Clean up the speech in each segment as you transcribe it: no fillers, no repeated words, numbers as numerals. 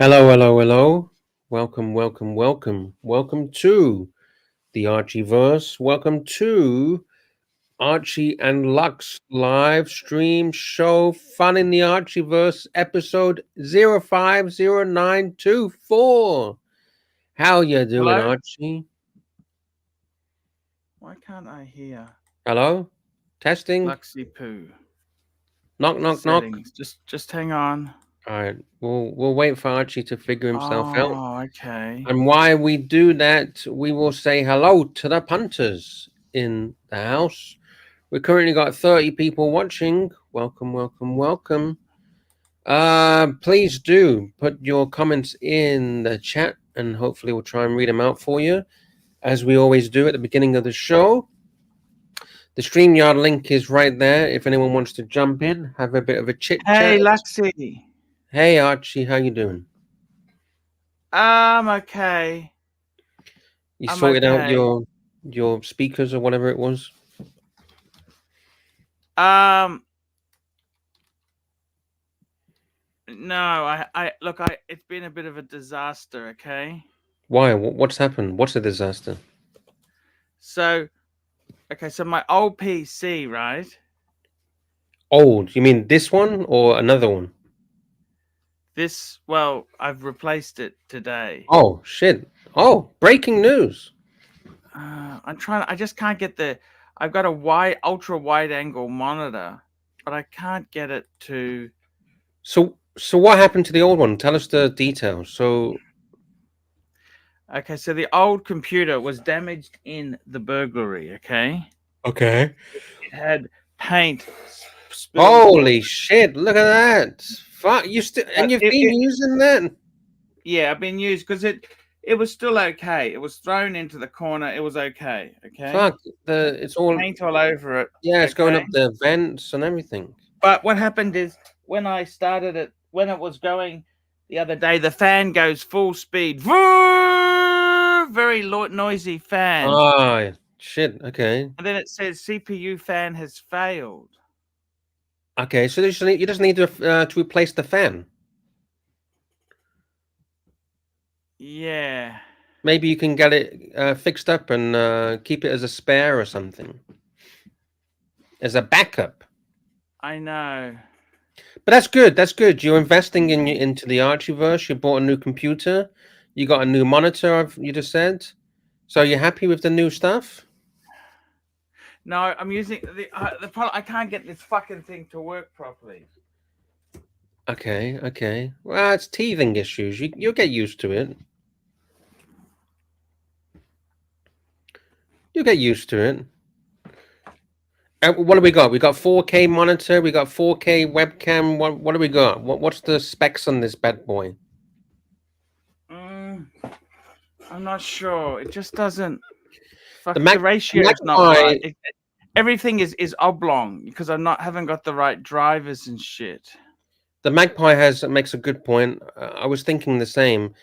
Hello, hello, hello. Welcome, welcome, welcome. Welcome to the Archieverse. Welcome to Archie and Lux live stream show Fun in the Archieverse episode 050924. How you doing, Hello? Archie? Why can't I hear Hello? Testing? Luxy Poo? Knock, knock, knock. Settings. Just hang on. All right, we'll wait for Archie to figure himself out. Oh, okay. And while we do that, we will say hello to the punters in the house. We've currently got 30 people watching. Welcome, welcome, welcome. Please do put your comments in the chat and hopefully we'll try and read them out for you, as we always do at the beginning of the show. The StreamYard link is right there if anyone wants to jump in, have a bit of a chit chat. Hey, Luxy. Hey, Archie, how you doing? Okay. You I'm sorted out okay. your speakers or whatever it was? No, look, it's been a bit of a disaster, okay? Why? What's happened? What's a disaster? So my old PC, right? Old? You mean this one or another one? Well, I've replaced it today. Oh, shit. Oh, breaking news. I just can't get I've got a ultra wide angle monitor, but I can't get it to. So what happened to the old one? Tell us the details. So the old computer was damaged in the burglary, okay? Okay. It had paint Holy shit, look at that. Fuck, you've been using that? Yeah, I've been used because it was still okay. It was thrown into the corner. It was okay. Okay. Fuck, it's all paint all over it. Yeah, it's going up the vents and everything. But what happened is when I started it, when it was going the other day, the fan goes full speed. Very noisy fan. Oh, shit, okay. And then it says CPU fan has failed. Okay, so you just need to replace the fan. Yeah. Maybe you can get it fixed up and keep it as a spare or something. As a backup. I know. But that's good. That's good. You're investing into the Archieverse. You bought a new computer. You got a new monitor, you just said. So you're happy with the new stuff? No, I'm using the problem. I can't get this fucking thing to work properly. Okay. Well, it's teething issues. You'll get used to it. You'll get used to it. What do we got? We got 4K monitor. We got 4K webcam. What do we got? What's the specs on this bad boy? I'm not sure. It just doesn't. The ratio is not right. Everything is oblong because haven't got the right drivers and shit. The Magpie makes a good point. I was thinking the same.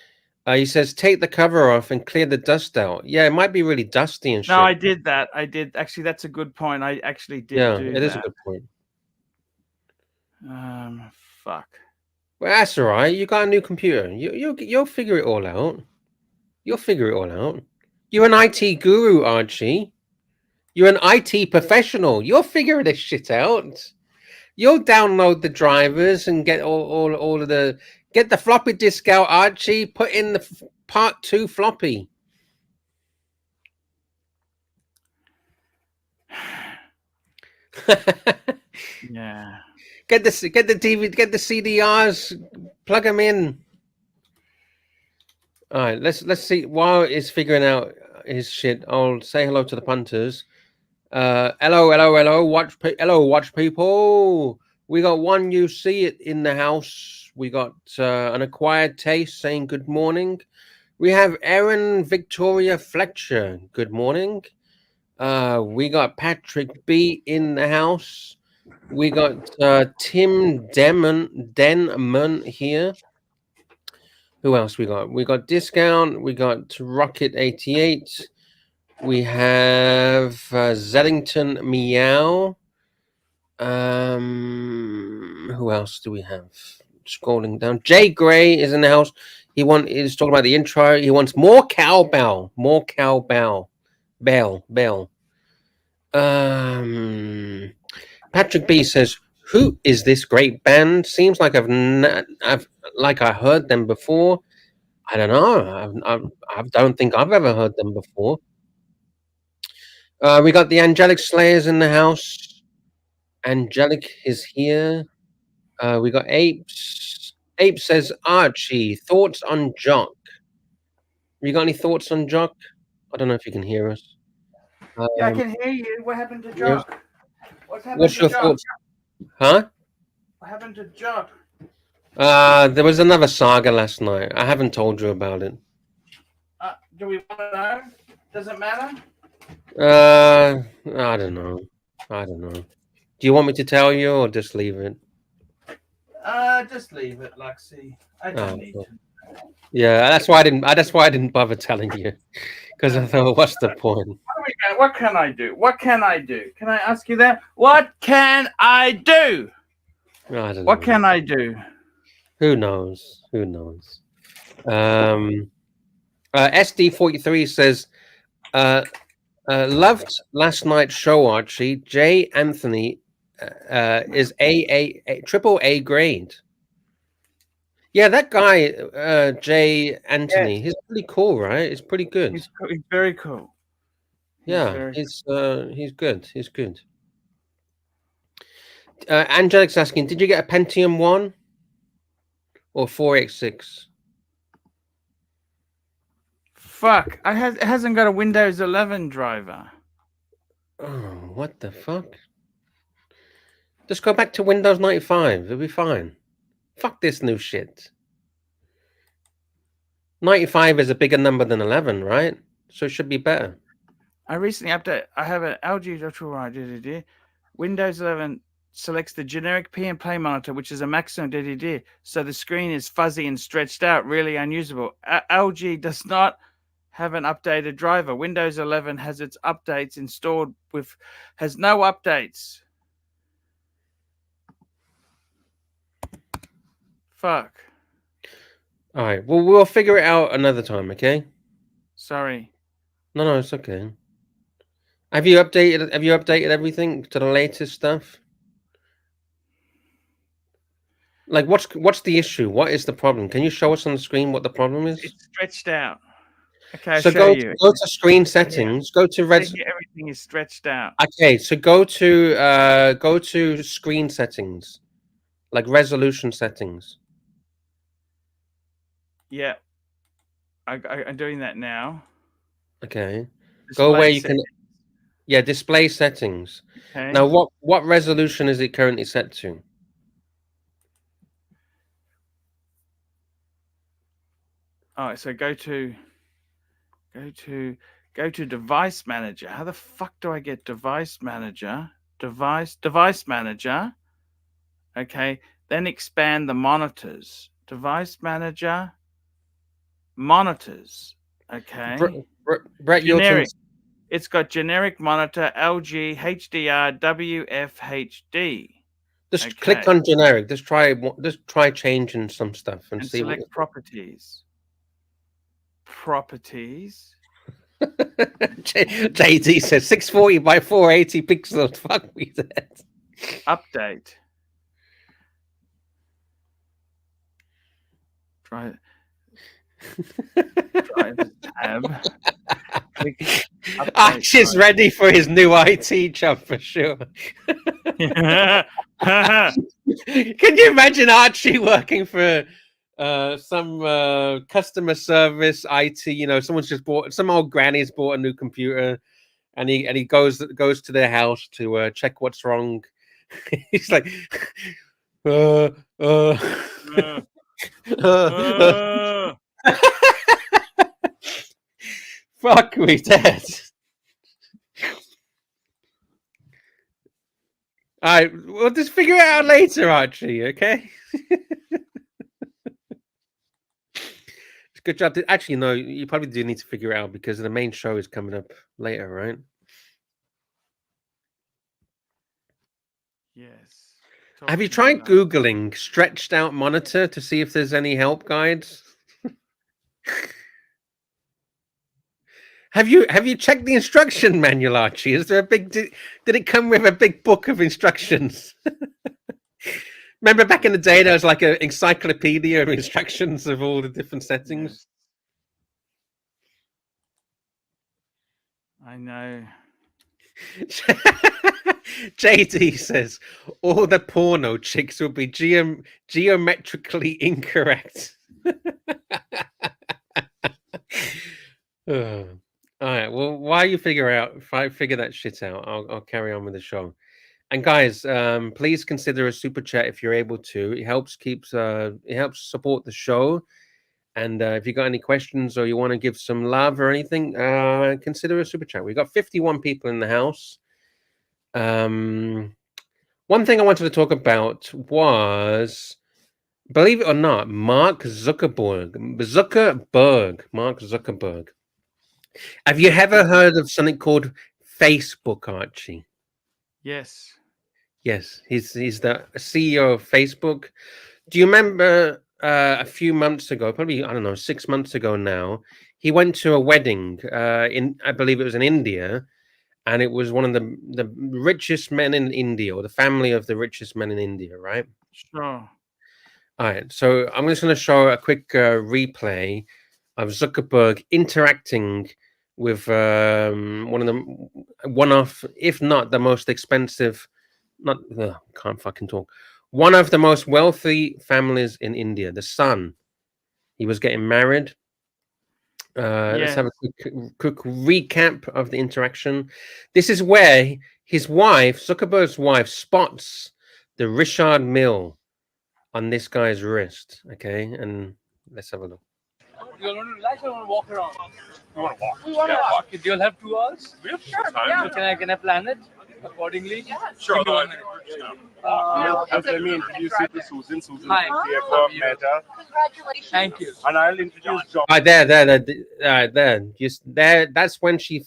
He says take the cover off and clear the dust out. Yeah, it might be really dusty and shit. No, I did that. I did. Actually, that's a good point. I actually did do that. Yeah, it is a good point. Fuck. Well, that's all right. You got a new computer. You'll figure it all out. You'll figure it all out. You're an IT guru, Archie. You're an IT professional. You'll figure this shit out. You'll download the drivers and get all of the get the floppy disk out, Archie. Put in the part 2 floppy. Yeah. Get the DVD, get the CDRs, plug them in. All right, let's see. While it's figuring out his shit, I'll say hello to the punters. Hello, watch people. We got one you see it in the house. We got an acquired taste saying good morning. We have Erin Victoria Fletcher. Good morning. We got Patrick B in the house. We got Tim Denman here. Who else we got? We got Discount. We got Rocket 88. We have Zeddington Meow. Who else do we have? scrolling down. Jay Gray is in the house. He's talking about the intro. He wants more cowbell. More cowbell. Bell. Patrick B says, "Who is this great band? Seems like I heard them before. I don't know. I don't think I've ever heard them before." We got the Angelic Slayers in the house. Angelic is here. We got Apes. Ape says, "Archie, thoughts on Jock? You got any thoughts on Jock? I don't know if you can hear us." Yeah, I can hear you. What happened to Yes. Jock? What's your thoughts? Huh? What happened to Jock? There was another saga last night. I haven't told you about it. Do we want to know? Does it matter? I don't know. Do you want me to tell you or just leave it? Just leave it, Luxy. I don't need to. Yeah, that's why I didn't bother telling you, because I thought, what's the point? What can I do? Can I ask you that? What can I do? I don't know. What can I do? Who knows? SD43 says, loved last night's show, Archie. J. Anthony is triple A grade. Yeah, that guy, J. Anthony, he's pretty cool, right? He's pretty good. He's very cool. He's good. He's good. Angelic's asking, did you get a Pentium 1 or 486? Fuck, it hasn't got a Windows 11 driver. Oh, what the fuck? Just go back to Windows 95. It'll be fine. Fuck this new shit. 95 is a bigger number than 11, right? So it should be better. I recently updated. I have an LG Ultra Windows 11 selects the generic P and Play monitor, which is a maximum DDD. So the screen is fuzzy and stretched out, really unusable. LG does not have an updated driver. Windows 11 has its updates installed has no updates. Fuck. All right. Well, we'll figure it out another time, okay? Sorry. No, it's okay. Have you updated everything to the latest stuff? Like, what's the issue? What is the problem? Can you show us on the screen what the problem is? It's stretched out. Okay, so go to screen settings. Go to everything is stretched out. Okay, so go to screen settings, like resolution settings. Yeah, I'm doing that now. Okay, go where you can. Yeah, display settings. Okay. Now, what resolution is it currently set to? Oh, so go to device manager. How the fuck do I get device manager? Device manager. Okay, then expand the monitors. Device manager. Monitors. Okay. Brett, generic. It's got generic monitor LG HDR WFHD. Just click on generic. Just try changing some stuff and see select what properties. Properties. JD says 640 by 480 pixels. Fuck me that. Update. Try the tab. Archie's ready for his new IT job for sure. Can you imagine Archie working for some customer service IT? Someone's just some old granny's bought a new computer, and he goes to their house to check what's wrong. He's like, fuck me dead. All right, we'll just figure it out later, Archie. Okay. Good job. Actually, no, you probably do need to figure it out because the main show is coming up later, right? Yes. Have you tried Googling stretched out monitor to see if there's any help guides? Have you checked the instruction manual, Archie? Is there a big? Did it come with a big book of instructions? Remember back in the day, there was like an encyclopedia of instructions of all the different settings. I know. JD says all the porno chicks will be geometrically incorrect. All right. Well, while you figure that shit out, I'll carry on with the show. And guys, please consider a super chat if you're able to. It helps support the show. And if you got any questions or you want to give some love or anything, consider a super chat. We've got 51 people in the house. One thing I wanted to talk about was, believe it or not, Mark Zuckerberg. Mark Zuckerberg. Have you ever heard of something called Facebook, Archie? Yes. Yes, he's the CEO of Facebook. Do you remember a few months ago, probably, I don't know, 6 months ago now, he went to a wedding I believe it was in India, and it was one of the richest men in India, or the family of the richest men in India, right? Sure. All right, so I'm just going to show a quick replay of Zuckerberg interacting with one of, if not the most expensive, can't fucking talk, one of the most wealthy families in India, the son. He was getting married. Let's have a quick recap of the interaction. This is where his wife, Zuckerberg's wife, spots the Richard Mille on this guy's wrist. Okay, and let's have a look. You're going to relax or want to walk around? We want to walk. We want to walk. Okay, do you have 2 hours? We have some time. So can I plan it accordingly? Yeah. Sure. Let me introduce you to Susan. Susan, hi. CFO of Meta. Congratulations. Thank you. And I'll introduce John. There. Just there. That's when she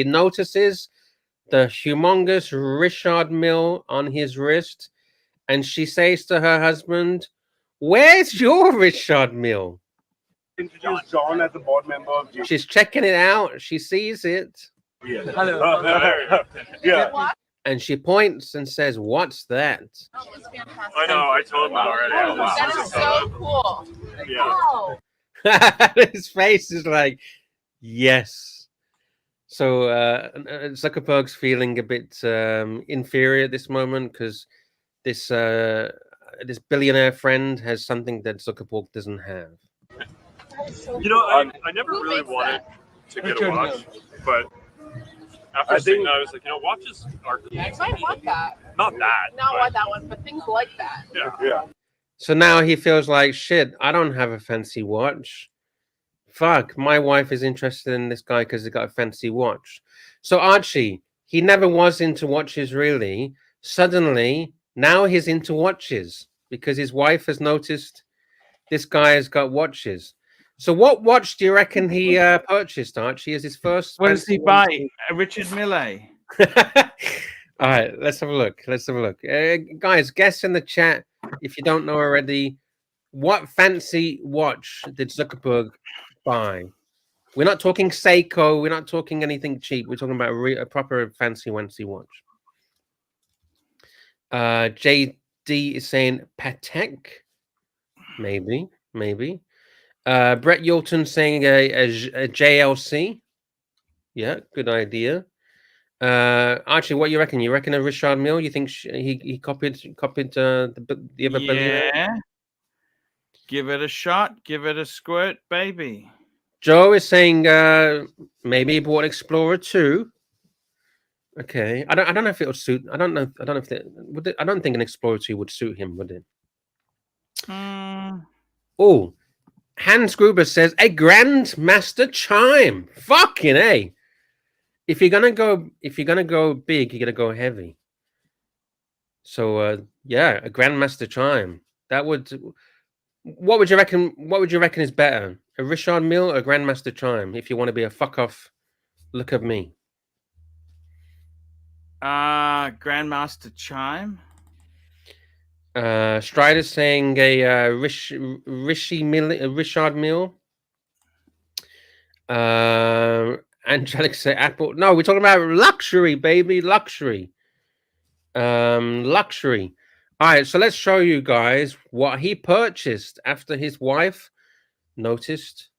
notices the humongous Richard Mille on his wrist, and she says to her husband, "Where's your Richard Mille?" Introduce John as a board member of J. She's checking it out. She sees it. Yeah. Hello. Yeah. And she points and says, "What's that?" Oh, it was fantastic. I know. I told him already. Oh, that is so cool. Yeah. Wow. His face is like, yes. So Zuckerberg's feeling a bit inferior at this moment because this billionaire friend has something that Zuckerberg doesn't have. You know, I never really wanted to get a watch, but after seeing that, I was like, watches are I might want that. not that. Not want that one, but things like that. Yeah. So now he feels like, shit, I don't have a fancy watch. Fuck, my wife is interested in this guy because he got a fancy watch. So Archie, he never was into watches really. Suddenly, now he's into watches because his wife has noticed this guy has got watches. So what watch do you reckon he purchased, Archie, as his first? What does he buy? A Richard Mille. All right, let's have a look. Guys, guess in the chat if you don't know already. What fancy watch did Zuckerberg buy? We're not talking Seiko. We're not talking anything cheap. We're talking about a proper fancy watch. JD is saying Patek. Maybe. Brett Yulton saying a JLC. Yeah, good idea. Archie, what you reckon? You reckon a Richard Mille? You think he copied the other billionaire? Yeah. Give it a shot. Give it a squirt, baby. Joe is saying maybe he bought Explorer 2. Okay, I don't know if it would suit. I don't know if I don't think an Explorer 2 would suit him, would it? Oh, Hans Gruber says a Grandmaster Chime. Fucking A. If you're gonna go big, you're gonna go heavy. So yeah, a Grandmaster Chime. That would. What would you reckon? What would you reckon is better, a Richard Mille or a Grandmaster Chime? If you want to be a fuck off, look at me. Grandmaster Chime. Strider's saying a Richard Mill. Angelic say Apple. No, we're talking about luxury, baby, luxury. Luxury. All right, so let's show you guys what he purchased after his wife noticed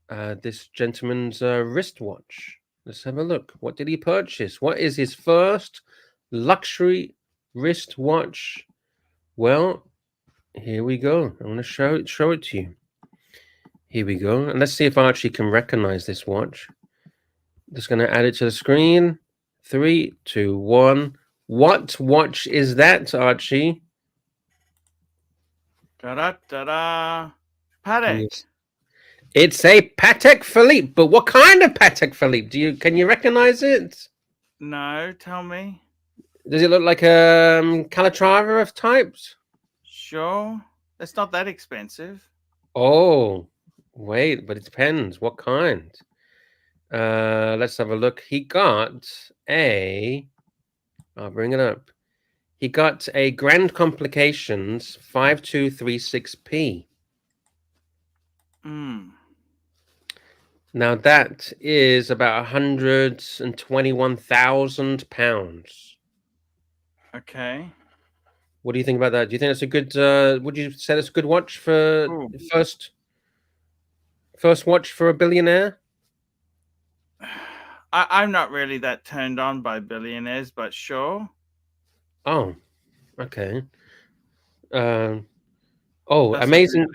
this gentleman's wristwatch. Let's have a look. What did he purchase? What is his first luxury wristwatch? Well, here we go. I'm going to show it to you. Here we go. And let's see if Archie can recognize this watch. Just going to add it to the screen. 3, 2, 1. What watch is that, Archie? Da-da-da-da. Patek. It's a Patek Philippe, but what kind of Patek Philippe? Can you recognize it? No, tell me. Does it look like a Calatrava of types? Sure. It's not that expensive. Oh, wait, but it depends. What kind? Let's have a look. He got I'll bring it up. He got a Grand Complications 5236P. Now that is about £121,000. Okay. What do you think about that? Do you think that's a good? Would you say that's a good watch for first watch for a billionaire? I'm not really that turned on by billionaires, but sure. Oh, okay. That's amazing.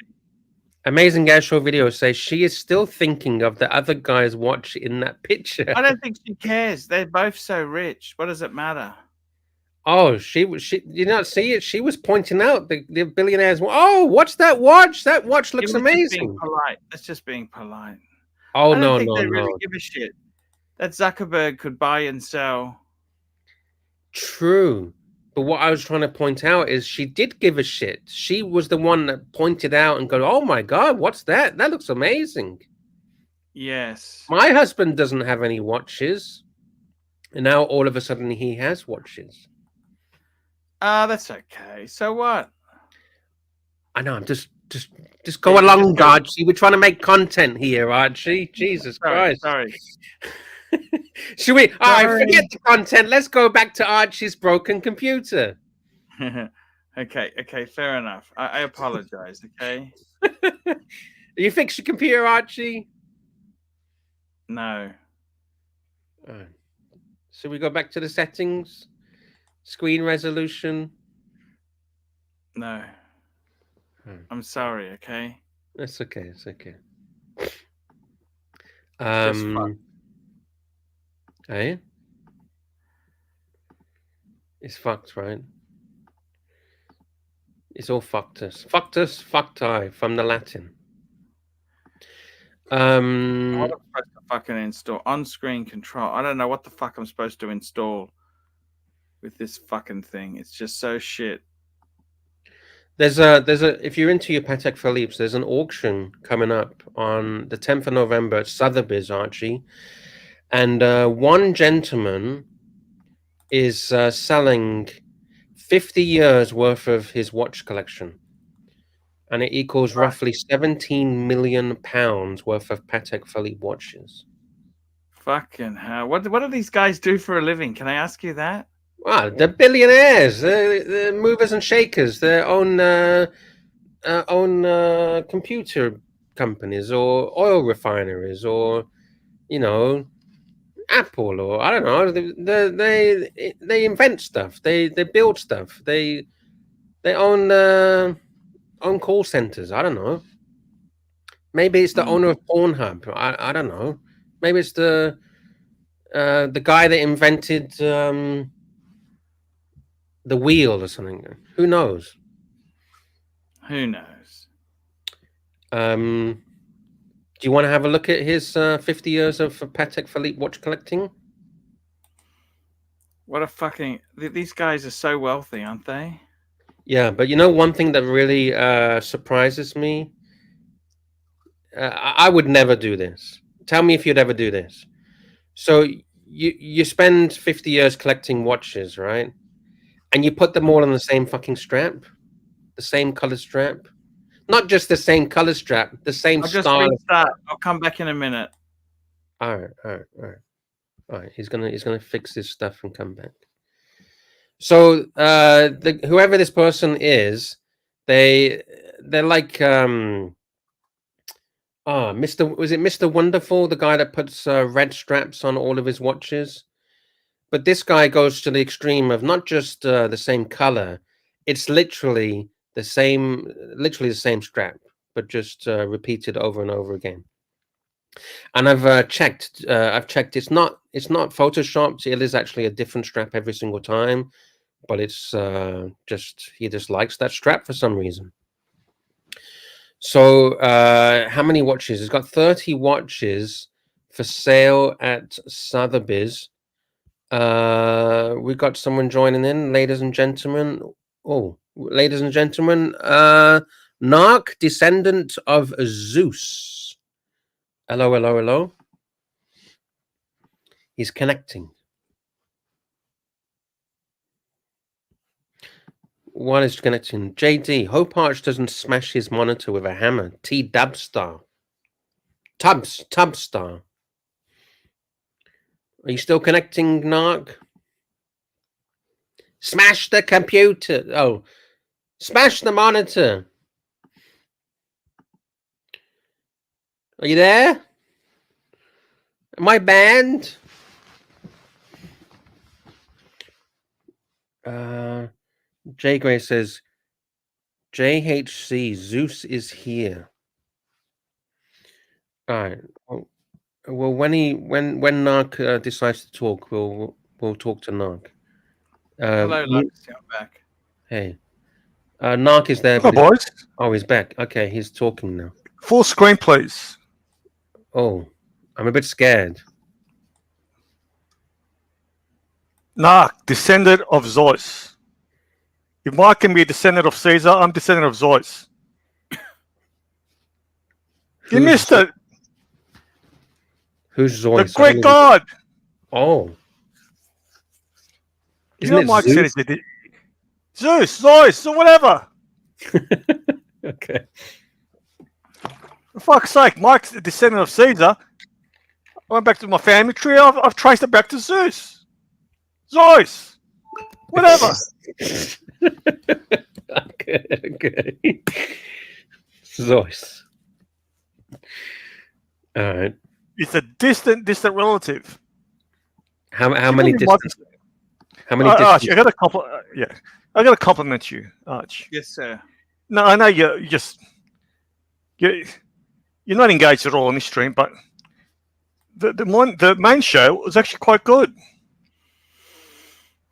Amazing Gasho video says she is still thinking of the other guy's watch in that picture. I don't think she cares. They're both so rich. What does it matter? Oh, she did not see it. She was pointing out the billionaires. Oh, what's that watch? That watch looks amazing. Being polite. That's just being polite. Oh, I don't think no, they really give a shit. That Zuckerberg could buy and sell. True. But what I was trying to point out is she did give a shit. She was the one that pointed out and go, oh my God, what's that? That looks amazing. Yes. My husband doesn't have any watches. And now all of a sudden he has watches. That's okay. So what? I know, I'm just go along, Archie. We're trying to make content here, Archie. Jesus Christ. Sorry. Should we? All right, forget the content. Let's go back to Archie's broken computer. Okay, fair enough. I apologize, okay? You fix your computer, Archie? No. Should we go back to the settings? Screen resolution? No. I'm sorry, okay? That's okay, it's okay. Hey? It's fucked, right? It's all fucked us. Fucked us, fucked I, from the Latin. What am I supposed to fucking install? On-screen control. I don't know what the fuck I'm supposed to install with this fucking thing. It's just so shit. There's a if you're into your Patek Philippe's, there's an auction coming up on the 10th of November at Sotheby's, Archie. And one gentleman is selling 50 years worth of his watch collection. And it equals roughly £17 million worth of Patek Philippe watches. Fucking hell. What do these guys do for a living? Can I ask you that? Well, they're billionaires. They're movers and shakers. Their own computer companies or oil refineries or, Apple or I don't know. They invent stuff. They build stuff. They own call centers. I don't know. Maybe it's the owner of Pornhub. I don't know. Maybe it's the guy that invented the wheel or something. Who knows? Who knows? Do you want to have a look at his 50 years of Patek Philippe watch collecting? What a fucking... These guys are so wealthy, aren't they? Yeah, but one thing that really surprises me? I would never do this. Tell me if you'd ever do this. So you spend 50 years collecting watches, right? And you put them all on the same fucking strap. The same color strap. Not just the same color strap, the same I'll just style. restart. I'll come back in a minute. All right. He's gonna fix this stuff and come back. So whoever this person is, they're like Mr. Wonderful, the guy that puts red straps on all of his watches. But this guy goes to the extreme of not just the same color, it's literally the same strap, but just repeated over and over again. And I've checked. It's not photoshopped. It is actually a different strap every single time, but it's he just likes that strap for some reason. So how many watches? He's got 30 watches for sale at Sotheby's. We got someone joining in, ladies and gentlemen. Oh, ladies and gentlemen, Narc, descendant of Zeus. Hello. He's connecting. While he's connecting, JD, hope Arch doesn't smash his monitor with a hammer. T Dubstar. Tubstar. Are you still connecting, Narc? Smash the computer. Oh, smash the monitor. Are you there? Am I banned? J Gray says, JHC, Zeus is here. All right. Well, when Narc decides to talk, we'll talk to Narc. Hello, Lux. I'm back. Hey, Narc is there. Hello, boys. Oh, he's back. Okay, he's talking now. Full screen, please. Oh, I'm a bit scared. Narc, descendant of Zeus. If Mike can be a descendant of Caesar, I'm descendant of Zeus. You missed it. Who's Zeus? The Greek god. Oh. You know Mike said it. Zeus, or whatever. Okay. For fuck's sake, Mike's a descendant of Caesar. I went back to my family tree. I've traced it back to Zeus. Whatever. Okay. Zeus. All right. It's a distant relative. How many distance? How many distance? Arch, I got to compliment you, Arch. Yes, sir. No, I know you're not engaged at all on this stream, but the main show was actually quite good.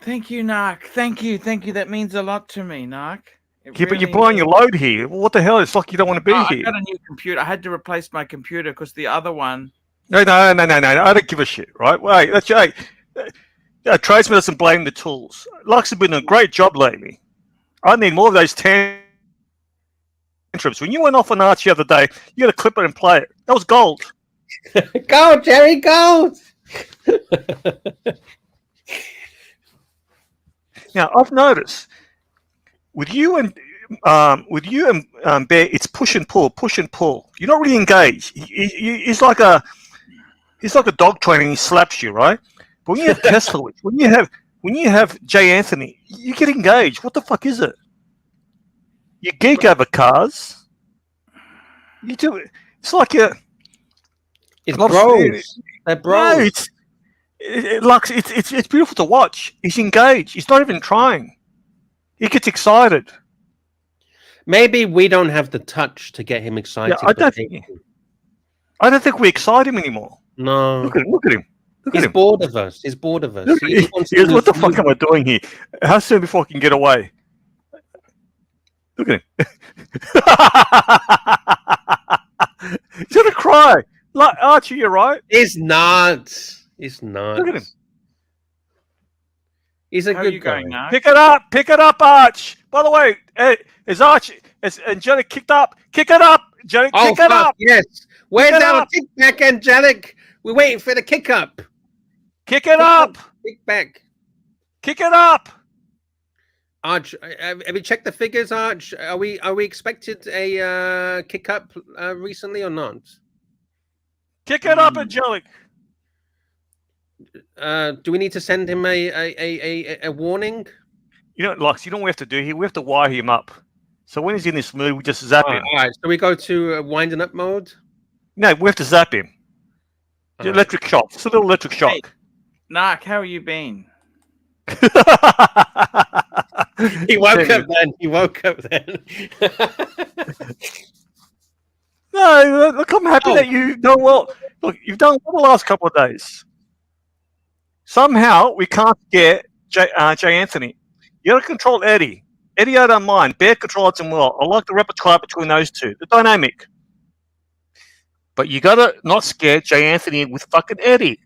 Thank you, Narc. Thank you. That means a lot to me, Narc. But you're blowing your load here. What the hell? It's like you don't want to be here. I got a new computer. I had to replace my computer because the other one. No. I don't give a shit, right? Wait, that's right. A tradesman doesn't blame the tools. Lux has been doing a great job lately. I need more of those tantrums. When you went off on Archie the other day, you got to clip it and play it. That was gold. Gold, Jerry, gold. Now I've noticed with you and Bear, it's push and pull. You're not really engaged. He's like a dog trainer. He slaps you, right? But when you have Tesla, when you have Jay Anthony, you get engaged. What the fuck is it? You geek over cars. You do it. It's like It's bros. They're bros. No, it's beautiful to watch. He's engaged. He's not even trying. He gets excited. Maybe we don't have the touch to get him excited. Yeah, I don't think we excite him anymore. No. Look at him. He's bored of us. He's bored of us. What the fuck am I doing here? How soon before I can get away? Look at him. He's gonna cry. Like Archie, you're right. He's not. Look at him. He's a How good are you guy. going now? Pick it up, Arch. By the way, is Archie? Is Angelic kicked up? Kick it up, Angelic. Oh, kick it up. yes. Where's it our up. kickback, Angelic? We're waiting for the kick up. Kick it up. Kick back. Kick it up. Arch, have you checked the figures, Arch? Are we expected a kick up recently or not? Kick it up, Angelic. Do we need to send him a warning? You know, Lux, you know what we have to do here? We have to wire him up. So when he's in this mood, we just zap him. All right, so we go to winding up mode. No, we have to zap him. All right. Electric shock. It's a little electric shock. Hey. Narc, how you been? He woke up then. He woke up then. No, look, I'm happy that you've done well. Look, you've done well the last couple of days. Somehow we can't get Jay Anthony. You got to control Eddie. Eddie, I don't mind. Bear controls him well. I like the repertoire between those two. The dynamic. But you got to not scare Jay Anthony with fucking Eddie.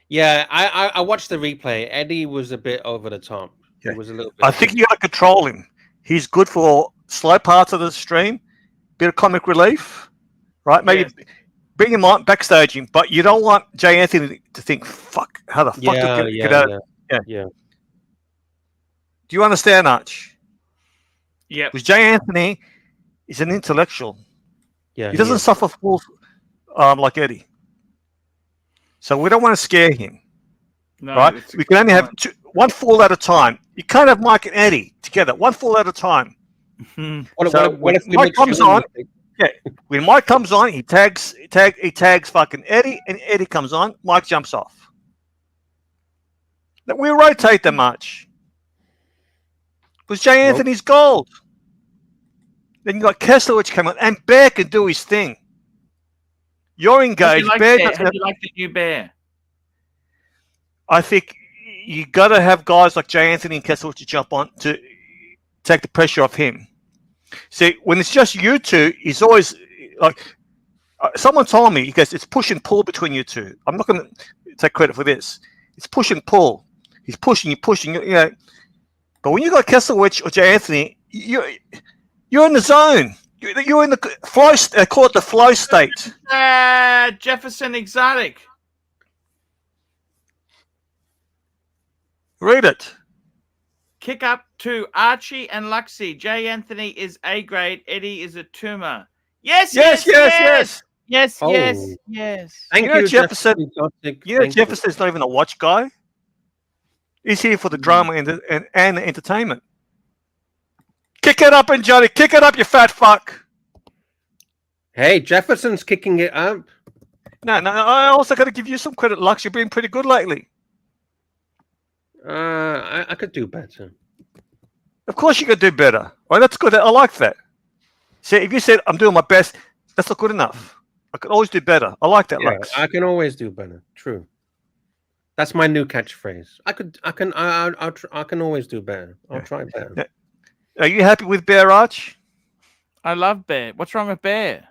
Yeah, I watched the replay. Eddie was a bit over the top. Yeah. It was a little bit. I think you got to control him. He's good for slow parts of the stream, bit of comic relief, right? Maybe bring him on, backstage him, but you don't want Jay Anthony to think, "Fuck, how the fuck do I get out?" Yeah. Do you understand, Arch? Yeah. Because Jay Anthony is an intellectual. Yeah, he doesn't suffer fools like Eddie. So we don't want to scare him, No, right? We can only have one fool at a time. You can't have Mike and Eddie together. One fool at a time. What if Mike comes on? Yeah, when Mike comes on, he tags fucking Eddie, and Eddie comes on. Mike jumps off. We rotate them much. Because Jay Anthony's gold. Then you got Kessler, which came on, and Bear can do his thing. You're engaged. How do you like the new Bear? I think you got to have guys like Jay Anthony and Kessler to jump on to take the pressure off him. See, when it's just you two, he's always like. Someone told me, he goes, it's push and pull between you two. I'm not going to take credit for this. It's push and pull. He's pushing, you know. But when you got Kesselwich or Jay Anthony, you're in the zone. You're in the flow. They call it the flow state. Jefferson Exotic. Read it. Kick up to Archie and Luxy. Jay Anthony is A grade. Eddie is a tumor. Yes. Yes. Thank you, you, Jefferson. Jefferson's not even a watch guy. He's here for the drama and the entertainment. Kick it up, and Johnny. Kick it up, you fat fuck. Hey, Jefferson's kicking it up. No. I also got to give you some credit, Lux. You've been pretty good lately. I could do better. Of course you could do better. Well, that's good. I like that. See, if you said I'm doing my best, that's not good enough. I could always do better. I like that, Lux. I can always do better. True. That's my new catchphrase. I can always do better. I'll try better. Yeah. Are you happy with Bear, Arch? I love Bear. What's wrong with Bear?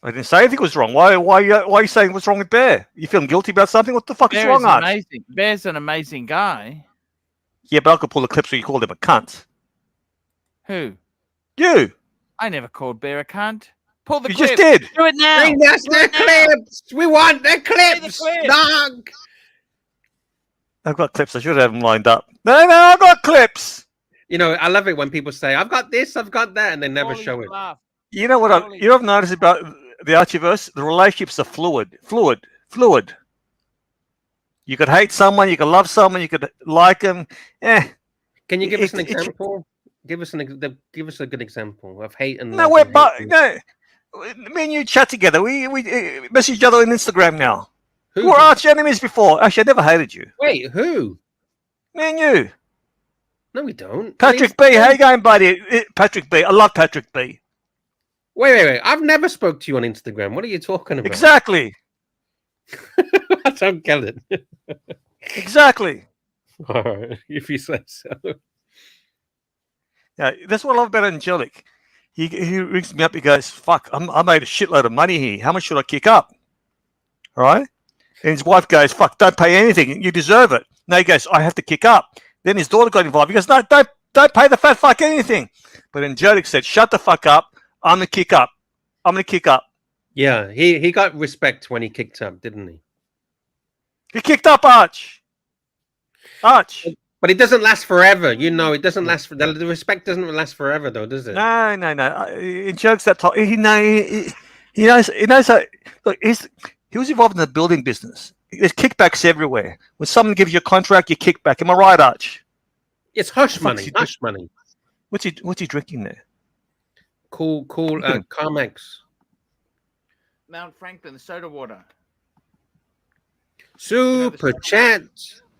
I didn't say anything was wrong. Why are you saying what's wrong with Bear? You feeling guilty about something? What the fuck is wrong, Arch? Amazing. Bear's an amazing guy. Yeah, but I could pull the clips where you called him a cunt. Who? You. I never called Bear a cunt. Pull the You clip. just did. Do it now. Bring us the clips. We want the clips. Dog. I've got clips. I should have them lined up. No, I've got clips. You know, I love it when people say, "I've got this, I've got that," and they never show it. You know what? I've noticed about the Archieverse? The relationships are fluid. You could hate someone, you could love someone, you could like them. Can you give us an example? Give us a good example of hate and no. Me and you chat together. We message each other on Instagram now. We were arch enemies before. Actually, I never hated you. Wait, who? Me and you. No, we don't. Patrick B, how you going, buddy? Patrick B, I love Patrick B. Wait. I've never spoke to you on Instagram. What are you talking about? Exactly. I don't get it. Exactly. All right, if you say so. Yeah, that's what I love about Angelic. He rings me up. He goes, "Fuck, I made a shitload of money here. How much should I kick up?" All right. And his wife goes, "Fuck, don't pay anything. You deserve it." No, he goes, "I have to kick up." Then his daughter got involved. He goes, "No, don't pay the fat fuck anything." But Angelic said, "Shut the fuck up. I'm gonna kick up. Yeah, he got respect when he kicked up, didn't he? He kicked up, Arch. But But it doesn't last forever. You know, it doesn't last. The respect doesn't last forever, though, does it? No. In jokes that time, he knows. He knows that. Look, he was involved in the building business. There's kickbacks everywhere. When someone gives you a contract, you kick back. Am I right, Arch? It's hush money. Hush money. What's he drinking there? Cool. Carmex. Mount Franklin, the soda water. Super chat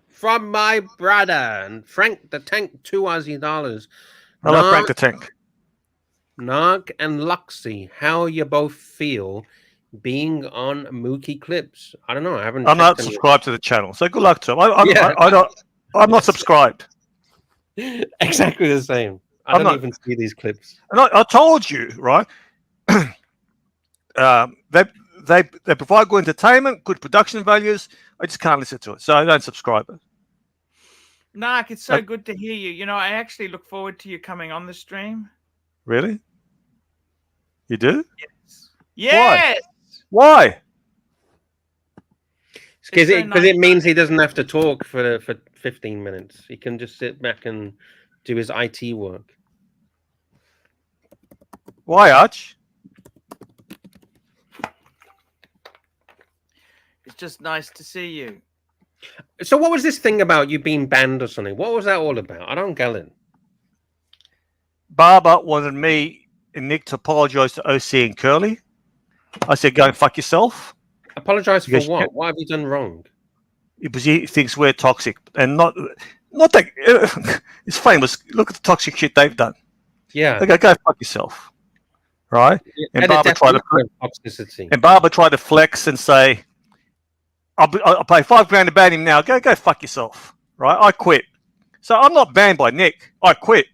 from my brother and Frank the Tank, $2 Hello, Frank the Tank. Narc and Luxy, how you both feel being on Mookie Clips? I don't know. I'm not subscribed to the channel, so good luck to him. I'm not subscribed. Exactly the same. I don't even see these clips. And I told you, right? They provide good entertainment, good production values. I just can't listen to it, so I don't subscribe it. Narc, it's so good to hear you. You know, I actually look forward to you coming on the stream. Really? You do? Yes. Yes. Why? Because it means he doesn't have to talk for 15 minutes. He can just sit back and do his IT work. Why, Arch? It's just nice to see you. So what was this thing about you being banned or something? What was that all about? I don't get it. Barber wanted me and Nick to apologise to OC and Curly. I said, go and fuck yourself. Apologise for what? What have you done wrong? Because he thinks we're toxic. And not that... It's famous. Look at the toxic shit they've done. Yeah. They go fuck yourself. Right? And Barber tried to flex and say, I'll pay $5,000 to ban him now. Go fuck yourself. Right? I quit. So I'm not banned by Nick. I quit.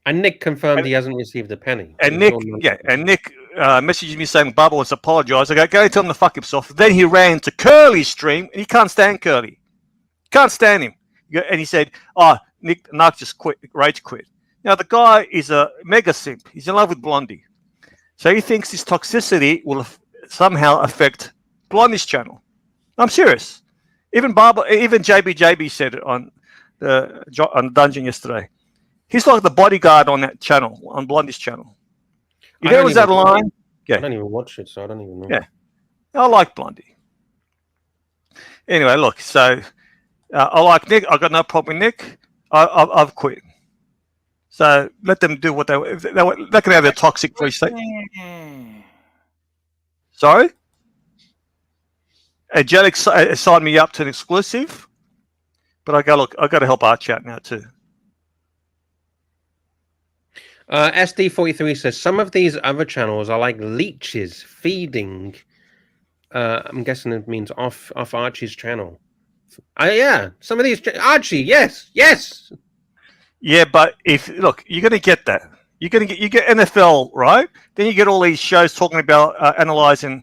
And Nick confirmed he hasn't received a penny. And Nick messaged me saying Barber wants to apologise. I go tell him to fuck himself. Then he ran to Curly's stream and he can't stand Curly. Can't stand him. And he said, Narc just quit, rage quit. Now the guy is a mega simp. He's in love with Blondie. So he thinks this toxicity will somehow affect Blondie's channel. I'm serious. Even JB said it on Dungeon yesterday. He's like the bodyguard on that channel, on Blondie's channel. You know, was that line? Yeah. I don't even watch it, so I don't even know. Yeah. I like Blondie. Anyway, look, so I like Nick. I got no problem with Nick. I've quit. So let them do what they can have their toxic free state. Sorry? Angelic signed me up to an exclusive, but I got to help Archie out now too. SD43 says some of these other channels are like leeches feeding. I'm guessing it means off Archie's channel. Yeah, some of these Archie, yes. Yeah, but you're going to get that. You get NFL, right? Then you get all these shows talking about analyzing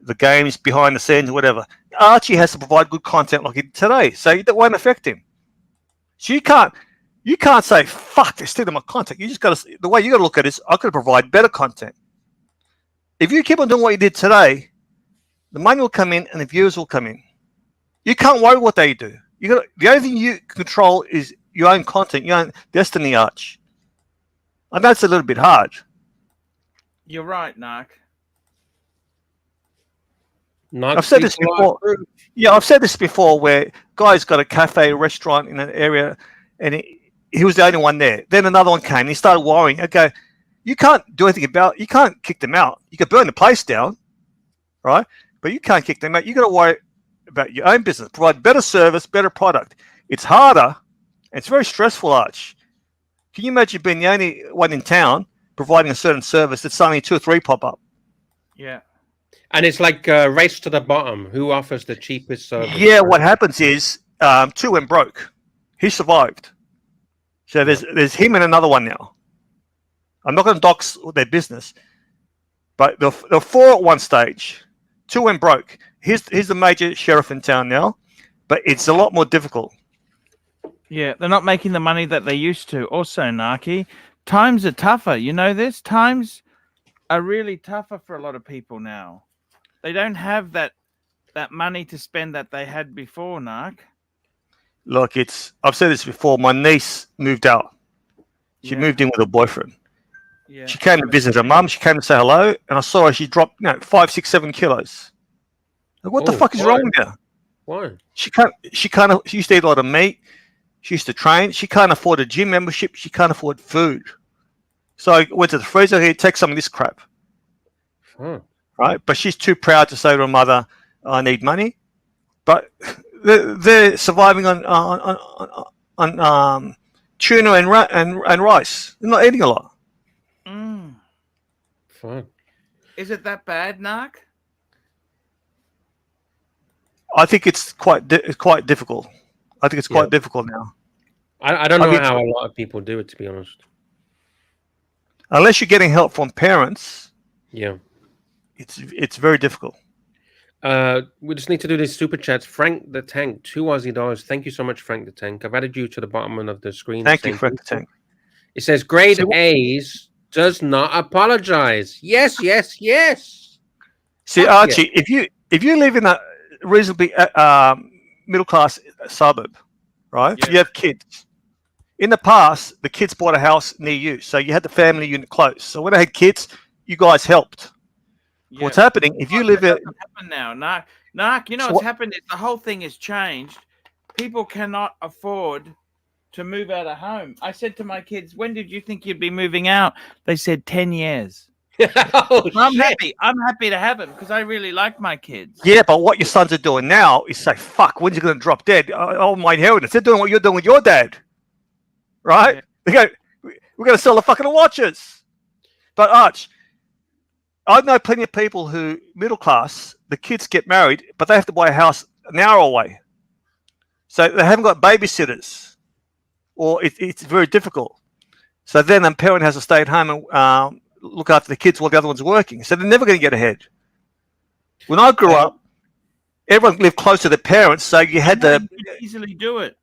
the games behind the scenes, or whatever. Archie has to provide good content like he did today, so that won't affect him. So you can't say fuck. They're stealing my content. You just got to. The way you got to look at it is, I could provide better content. If you keep on doing what you did today, the money will come in and the viewers will come in. You can't worry what they do. The only thing you control is your own content, your own destiny, Arch. I know it's a little bit hard. You're right, Narc. I've said this before. Yeah, I've said this before. Where guy's got a cafe, restaurant in an area, and he was the only one there. Then another one came. And he started worrying. Okay, you can't do anything about. You can't kick them out. You can burn the place down, right? But you can't kick them out. You got to worry about your own business. Provide better service, better product. It's harder. And it's very stressful, Arch. Can you imagine being the only one in town providing a certain service that suddenly 2 or 3 pop up? Yeah. And it's like a race to the bottom. Who offers the cheapest service? Yeah, what happens is 2 went broke. He survived. So there's him and another one now. I'm not going to dox their business, but there were 4 at one stage. 2 went broke. Here's the major sheriff in town now, but it's a lot more difficult. Yeah, they're not making the money that they used to. Also, Narky, times are tougher. You know this? Times are really tougher for a lot of people now. They don't have that money to spend that they had before, Narc. Look, I've said this before. My niece moved out. She Yeah. moved in with her boyfriend. Yeah. She came to visit her mum. She came to say hello, and I saw her. She dropped 5, 6, 7 kilos. Like, what the Oh, fuck is why? wrong with her? Why? She used to eat a lot of meat. She used to train. She can't afford a gym membership. She can't afford food. So I went to the freezer. Here, take some of this crap. Huh. Right? But she's too proud to say to her mother, "I need money." But they're surviving on tuna and rice. They're not eating a lot. Mm. Fine. Is it that bad, Narc? I think it's quite difficult. I think it's quite difficult now. I don't know mean- how a lot of people do it, to be honest. Unless you're getting help from parents, Yeah. it's very difficult. We just need to do these super chats. Frank the Tank, $2 Thank you so much, Frank the Tank. I've added you to the bottom of the screen. Thank you, Frank the Tank. It says grade So- A's does not apologize. Yes, yes, yes. See, Fuck yeah. Archie, if you live in a reasonably middle class suburb, right? Yeah. You have kids. In the past, the kids bought a house near you, so you had the family unit close. So when I had kids, you guys helped. Yeah. What's happening if you That live in doesn't happen now, Narc. You know So what's what- happened is the whole thing has changed. People cannot afford to move out of home. I said to my kids, "When did you think you'd be moving out?" They said 10 years. Oh, I'm shit. happy. I'm happy to have them because I really like my kids. Yeah, but what your sons are doing now is say, "Fuck, when's he going to drop dead? Oh, my inheritance." They're doing what you're doing with your dad, right? Yeah. They go, "We're going to sell the fucking watches." But Arch, I know plenty of people who middle class. The kids get married, but they have to buy a house an hour away, so they haven't got babysitters, or it's very difficult. So then a parent has to stay at home and look after the kids while the other one's working. So they're never going to get ahead. When I grew up, everyone lived close to their parents, so you had You could easily do it.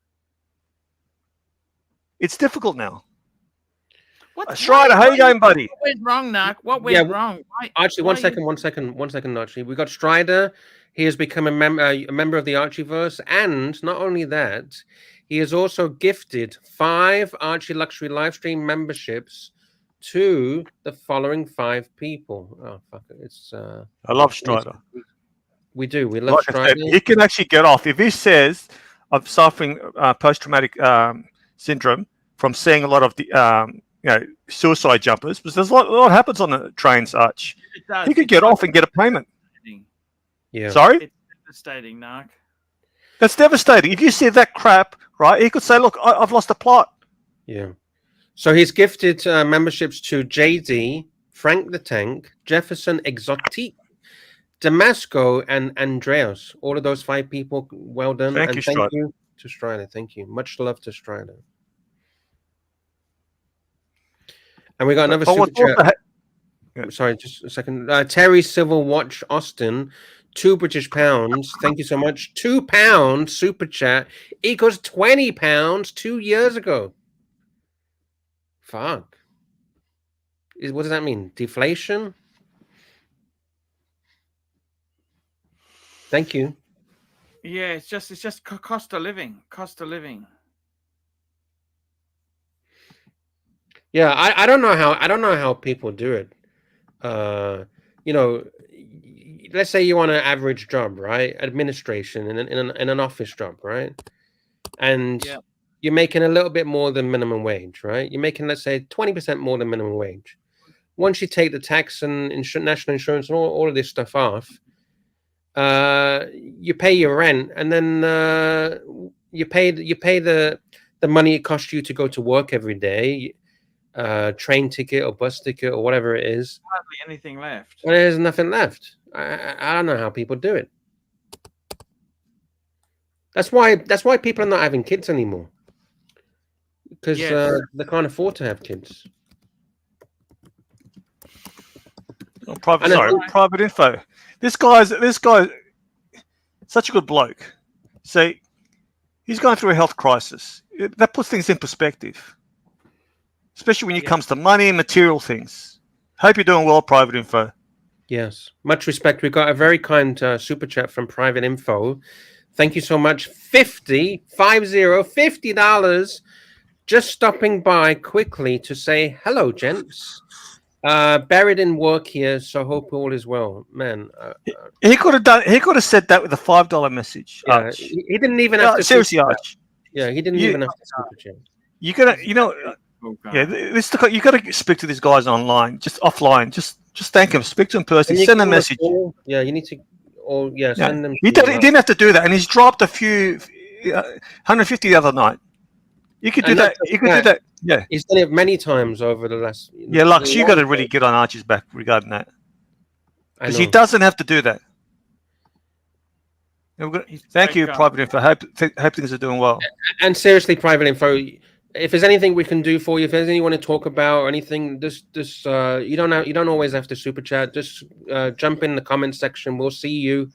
It's difficult now. What, Strider, how you going, buddy? What went wrong, Narc? What went Yeah, wrong? Why, Actually, why one second, Archie. We got Strider. He has become a member of the Archieverse, and not only that, he has also gifted 5 Archie Luxury Livestream memberships to the following 5 people. Oh fuck it! It's I love Strider. we do. We love Like I said, Strider. he can actually get off. If he says, "I'm suffering post-traumatic syndrome from seeing a lot of the suicide jumpers," because there's a lot happens on the trains, Arch. it does. He could get off and get a payment. Yeah. Sorry? It's devastating, Narc. That's devastating. If you see that crap, right, he could say, "Look, I've lost a plot." Yeah. So he's gifted memberships to JD, Frank the Tank, Jefferson Exotique, Damasco, and Andreas. All of those 5 people. Well done. Thank and you, thank Strider. you to Strider. Thank you. Much love to Strider. And we got another But super what's also chat. Yeah. Sorry, just a second. Terry Civil Watch Austin, £2 Thank you so much. £2 super chat equals £20 2 years ago. Fuck. What does that mean? Deflation? Thank you. Yeah, it's just cost of living. Cost of living. Yeah, I don't know how people do it. Let's say you want an average job, right? Administration in an office job, right? And Yeah. you're making a little bit more than minimum wage, right? You're making, let's say, 20% more than minimum wage. Once you take the tax and national insurance and all of this stuff off, you pay your rent, and then you pay the money it costs you to go to work every day, train ticket or bus ticket or whatever it is. Hardly anything left. And there's nothing left. I don't know how people do it. That's why people are not having kids anymore, because Yes. they can't afford to have kids. Private info. This guy's such a good bloke. See, he's going through a health crisis. That puts things in perspective, especially when it comes to money and material things. Hope you're doing well, Private info. Yes, much respect. We got a very kind super chat from Private Info. Thank you so much. $50 just stopping by quickly to say hello, gents. Buried in work here, so hope all is well. Man, He could have said that with a $5 message. yeah, Arch. he didn't even have to seriously, super chat. Arch. Yeah, he didn't even have to super chat. You gotta, you gotta speak to these guys online, just offline. Just thank him. Speak to him personally. Send a message. Yeah, you need to. Or yeah, send them. He didn't have to do that, and he's dropped a few, 150 the other night. You could do that. You could do that. Yeah, he's done it many times over the last. Yeah, Lux, you got to really get on Archie's back regarding that, because he doesn't have to do that. Thank you, Private Info. Hope things are doing well. And seriously, Private Info, if there's anything we can do for you, if there's anything you want to talk about or anything, just you don't always have to super chat. Just jump in the comment section. We'll see you.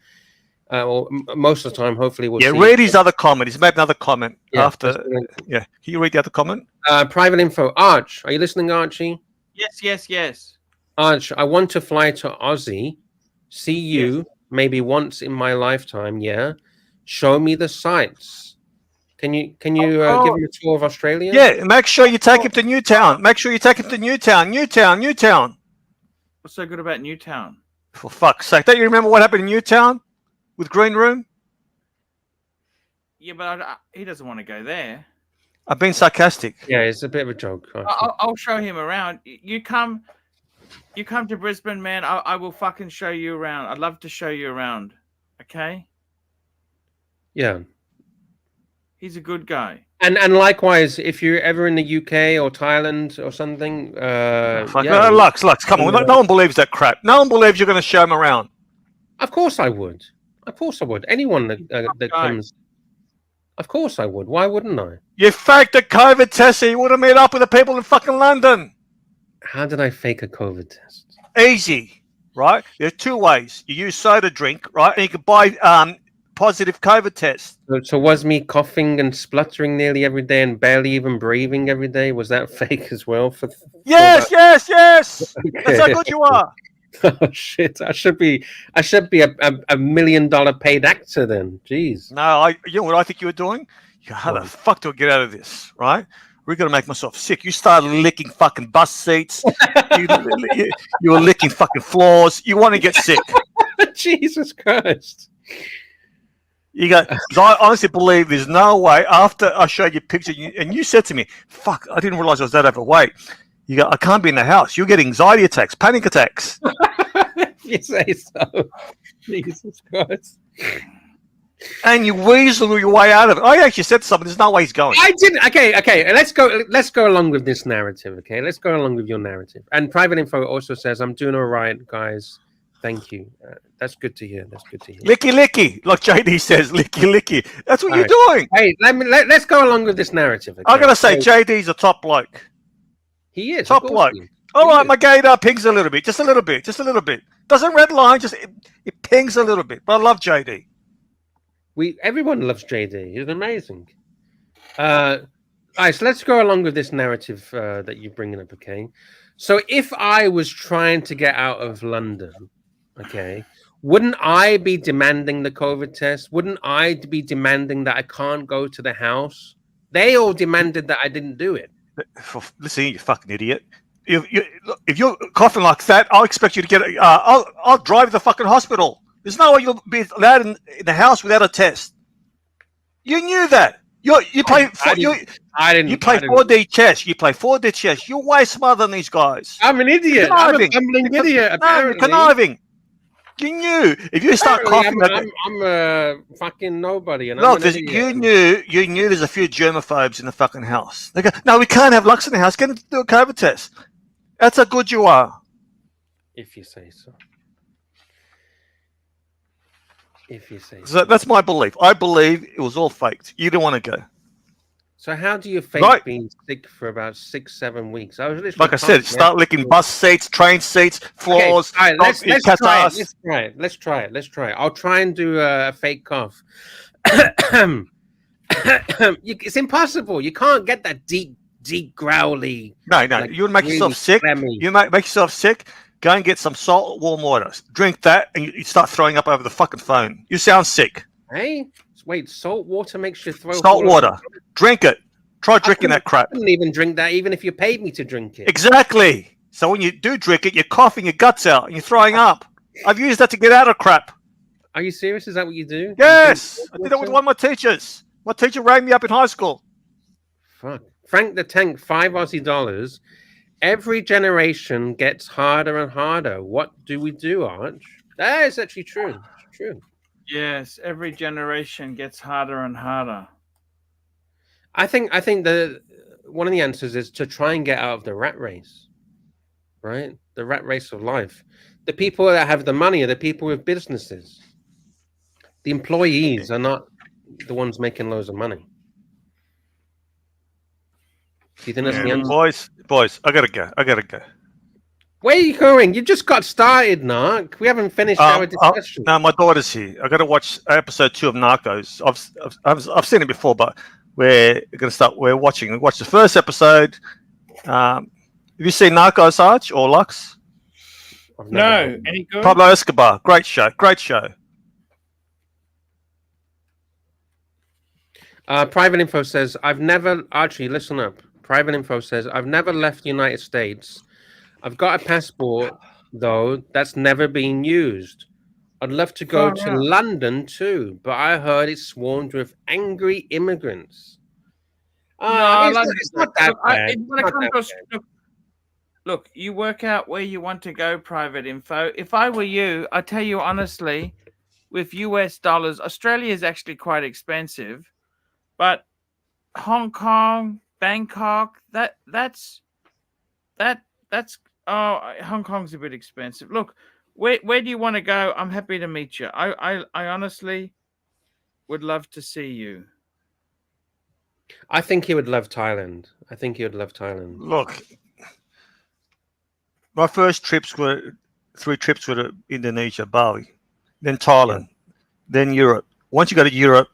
Or most of the time, hopefully, we'll see read his other comment. He's made another comment after. Yeah, can you read the other comment? Private Info. Arch, are you listening, Archie? Yes. Arch, I want to fly to Aussie. See you maybe once in my lifetime. Yeah, show me the sights. Can you give him a tour of Australia? Yeah, make sure you take him to Newtown. Make sure you take him to Newtown. What's so good about Newtown? For fuck's sake! Don't you remember what happened in Newtown with Green Room? Yeah, but he doesn't want to go there. I've been sarcastic. Yeah, it's a bit of a joke. I'll show him around. You come to Brisbane, man. I will fucking show you around. I'd love to show you around. Okay? Yeah. He's a good guy. And likewise, if you're ever in the UK or Thailand or something, Lux, come on. No one believes that crap. No one believes you're going to show him around. Of course I would. Anyone that comes. Of course I would. Why wouldn't I? You faked a COVID test so you would have met up with the people in fucking London. How did I fake a COVID test? Easy, right? There's two ways. You use soda drink, right? And you can buy positive COVID test. So was me coughing and spluttering nearly every day and barely even breathing every day? Was that fake as well? Yes. Okay. That's how good you are. Oh shit! I should be a $1 million paid actor then. Jeez. No, you know what I think you were doing? How the fuck do I get out of this? Right? We're gonna make myself sick. You started licking fucking bus seats. you were licking fucking floors. You want to get sick? Jesus Christ! You go. I honestly believe there's no way. After I showed you picture, and you said to me, "Fuck! I didn't realize I was that overweight." You go, I can't be in the house. You'll get anxiety attacks, panic attacks. You say so. Jesus Christ. And you weasel your way out of it. I actually said to someone, there's no way he's going. I didn't. Okay. Let's go along with this narrative, okay? Let's go along with your narrative. And Private Info also says, I'm doing all right, guys. Thank you. That's good to hear. Licky, like JD says, licky. That's what you're doing. Hey, let's go along with this narrative. Okay? I'm going to say JD's a top bloke. He is. Top bloke. All right, my gator pings a little bit. Just a little bit. Doesn't red line, it pings a little bit. But I love JD. Everyone loves JD. He's amazing. All right, so let's go along with this narrative that you're bringing up, okay? So if I was trying to get out of London, okay, wouldn't I be demanding the COVID test? Wouldn't I be demanding that I can't go to the house? They all demanded that I didn't do it. Listen, you fucking idiot. If you're coughing like that, I'll expect you to get it. I'll drive to the fucking hospital. There's no way you'll be allowed in the house without a test. You knew that. You play 4D chess. You play 4D chess. You're way smarter than these guys. I'm an idiot. I'm a bumbling idiot. Apparently. Conniving. You knew if you start coughing. I'm a fucking nobody. And no, you knew there's a few germaphobes in the fucking house. They go, no, we can't have Lux in the house. Get him to do a COVID test. That's how good you are. If you say so. That's my belief. I believe it was all faked. You didn't want to go. So how do you fake being sick for about 6-7 weeks? Like I said, start licking bus seats, train seats, floors. Okay. All right, let's try it. I'll try and do a fake cough. It's impossible. You can't get that deep growly. No. You would make yourself sick. You might make yourself sick. Go and get some salt, warm water. Drink that, and you start throwing up over the fucking phone. You sound sick. Hey, Wait, salt water makes you throw Salt water. Drink it. Try drinking that I crap. couldn't even drink that, even if you paid me to drink it. Exactly. So when you do drink it, you're coughing your guts out and you're throwing up. I've used that to get out of crap. Are you serious? Is that what you do? Yes. You I drink did it with water? one of my teachers. My teacher rang me up in high school. Fuck. Frank the Tank, $5 Aussie. Every generation gets harder and harder. What do we do, Arch? That is actually true. It's true. Yes, every generation gets harder and harder. I think the one of the answers is to try and get out of the rat race, right? The rat race of life. The people that have the money are the people with businesses. The employees are not the ones making loads of money. Do you think that's the answer? Boys, I gotta go. Where are you going? You just got started, Narc. We haven't finished our discussion. No, my daughter's here. I gotta watch episode 2 of Narcos. I've seen it before, but we're gonna start. We watched the first episode. Have you seen Narcos, Arch or Lux? No, any good? Pablo Escobar, great show. Private Info says, Archie, listen up. Private Info says, I've never left the United States. I've got a passport, though, that's never been used. I'd love to go to London, too, but I heard it's swarmed with angry immigrants. It's not that bad. Look, you work out where you want to go, Private Info. If I were you, I tell you honestly, with US dollars, Australia is actually quite expensive, but Hong Kong, Bangkok, that's Hong Kong's a bit expensive. Look, where do you want to go? I'm happy to meet you. I honestly would love to see you. I think he would love Thailand. Look, my first 3 trips were to Indonesia, Bali, then Thailand, then Europe. Once you go to Europe,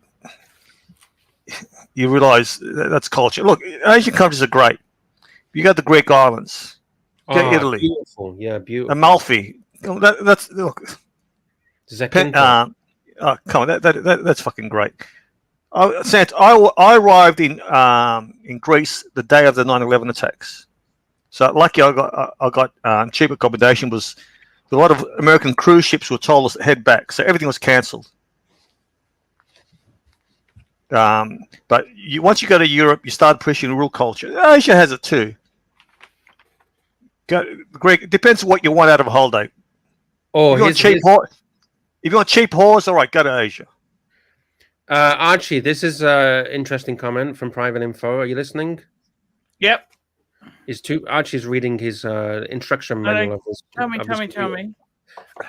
you realize that's culture. Look, Asian countries are great. You got the Greek islands, you got Italy, beautiful, beautiful. Amalfi. That's look. Come on, that's fucking great. I arrived in Greece the day of the 9/11 attacks. So lucky I got cheap accommodation. Was a lot of American cruise ships were told us to head back, so everything was cancelled. But once you go to Europe, you start appreciating real culture. Asia has it too. Greg, it depends on what you want out of a holiday. Oh, if you want cheap whores, all right, go to Asia. Archie, this is an interesting comment from Private Info. Are you listening? Yep. Archie's reading his instruction manual of this. Tell me.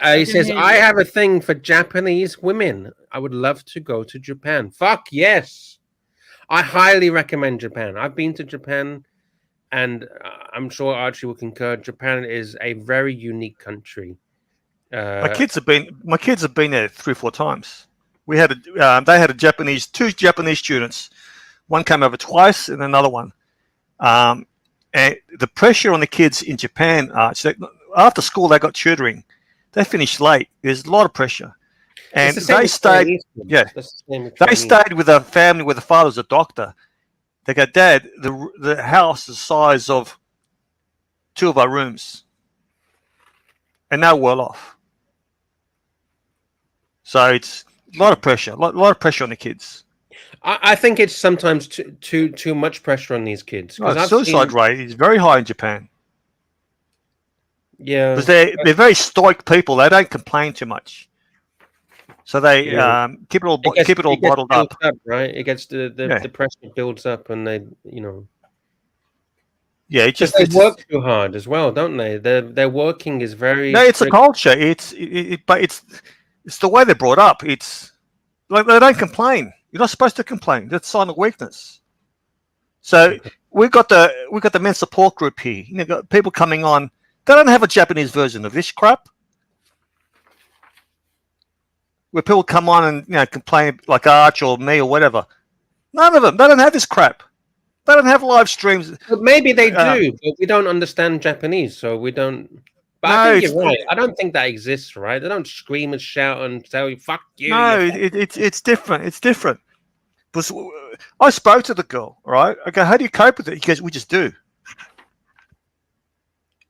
He says, I have a thing for Japanese women. I would love to go to Japan. Fuck yes. I highly recommend Japan. I've been to Japan, and I'm sure Archie will concur. Japan is a very unique country. My kids have been there 3 or 4 times. They had two Japanese students. One came over twice, and another one. And the pressure on the kids in Japan, after school they got tutoring. They finished late. There's a lot of pressure, and they stayed. They stayed with a family where the father's a doctor. They go, Dad, the house is the size of 2 of our rooms, and they're well off. So it's a lot of pressure. A lot of pressure on the kids. I think it's sometimes too much pressure on these kids. Suicide rate is very high in Japan. Yeah, because they're very stoic people. They don't complain too much, so they keep it all bottled up. Right? It gets the pressure builds up, and they they work too hard as well, don't they? Their working is very. No, it's a culture. But it's the way they're brought up. It's like they don't complain. You're not supposed to complain. That's a sign of weakness. So we got the men's support group here. Got people coming on. They don't have a Japanese version of this crap. Where people come on and complain like Arch or me or whatever. None of them. They don't have this crap. They don't have live streams. But maybe they do, but we don't understand Japanese, so we don't. But No, I think it's you're right. I don't think that exists, right? They don't scream and shout and tell you "fuck you." no, you it's different. It's different. Because I spoke to the girl, right? I go, how do you cope with it? He goes, we just do.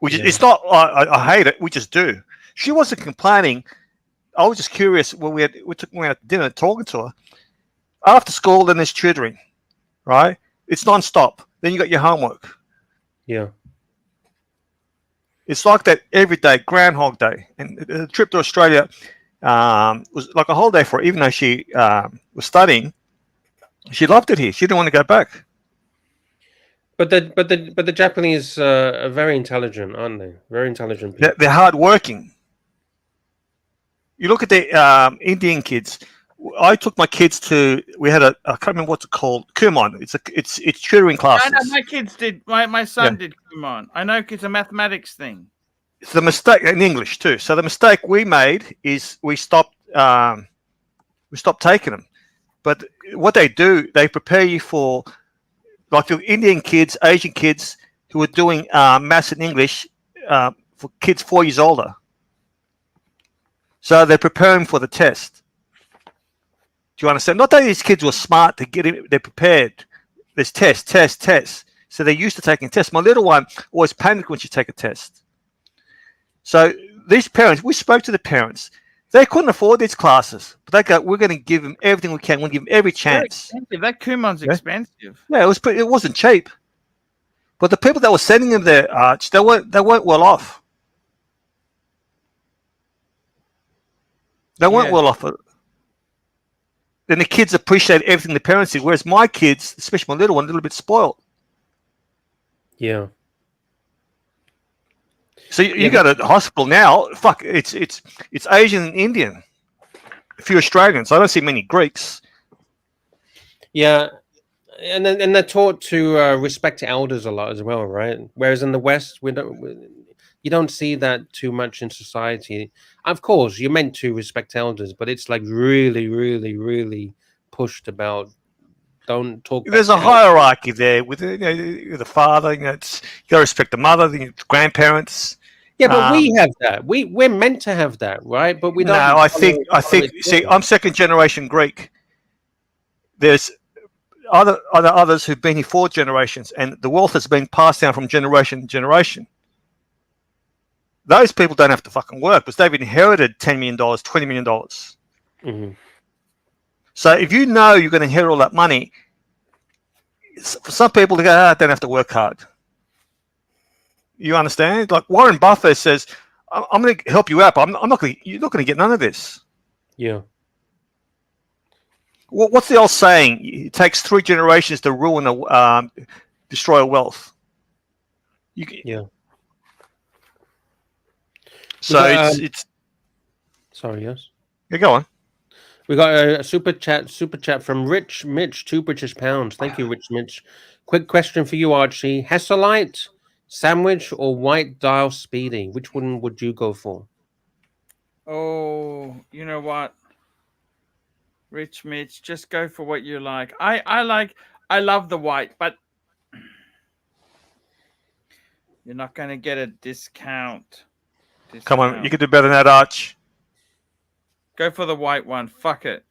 Yeah. It's not. I hate it. We just do. She wasn't complaining. I was just curious. When we took me out to dinner, talking to her after school. Then there's tutoring, right? It's non-stop. Then you got your homework. Yeah. It's like that every day, Groundhog Day. And the trip to Australia was like a holiday for her. Even though she was studying, she loved it here. She didn't want to go back. But the Japanese are very intelligent, aren't they? Very intelligent people. They're hardworking. You look at the Indian kids. I took my kids to. We had I can't remember what's it called. Kumon. It's tutoring classes. I know my kids did. My son did. Come on, I know it's a mathematics thing. It's the mistake in English too. So the mistake we made is we stopped taking them. But what they do, they prepare you for like the Indian kids, Asian kids who are doing maths and English for kids 4 years older. So they're preparing for the test. Do you understand? Not that these kids were smart to get in, they're prepared. There's tests. So they're used to taking tests. My little one always panicked when she take a test. So these parents, we spoke to the parents. They couldn't afford these classes, but they go, we're going to give them everything we can. We're going to give them every chance. That Kumon's expensive. Yeah, it wasn't cheap. But the people that were sending them there, they weren't well off. They weren't well off. Then the kids appreciate everything the parents did, whereas my kids, especially my little one, a little bit spoiled. Yeah. So you go to the hospital now. Fuck, it's Asian and Indian. A few Australians. I don't see many Greeks. Yeah, and they're taught to respect elders a lot as well, right? Whereas in the West, you don't see that too much in society. Of course, you're meant to respect elders, but it's like really, really, really pushed about. Don't talk. There's a hierarchy there with the father. You got to respect the mother, the grandparents. Yeah, but we have that. We're meant to have that, right? But we don't. No, I think. See, I'm second generation Greek. There's others who've been here 4 generations, and the wealth has been passed down from generation to generation. Those people don't have to fucking work because they've inherited $10 million, $20 million. Mm-hmm. So if you know you're going to inherit all that money, for some people they go, I don't have to work hard. You understand? Like Warren Buffett says, I'm going to help you out, but I'm not going. You're not going to get none of this. Yeah. What's the old saying? It takes 3 generations to ruin destroy a wealth. Yeah. So it's. Sorry. Yes. Yeah, go on. We got a super chat from Rich Mitch, £2 Thank you, Rich Mitch. Quick question for you, Archie. Hesselite, sandwich, or white dial speedy? Which one would you go for? Oh, you know what? Rich Mitch, just go for what you like. I love the white, but you're not going to get a discount. Come on, you can do better than that, Arch. Go for the white one. Fuck it.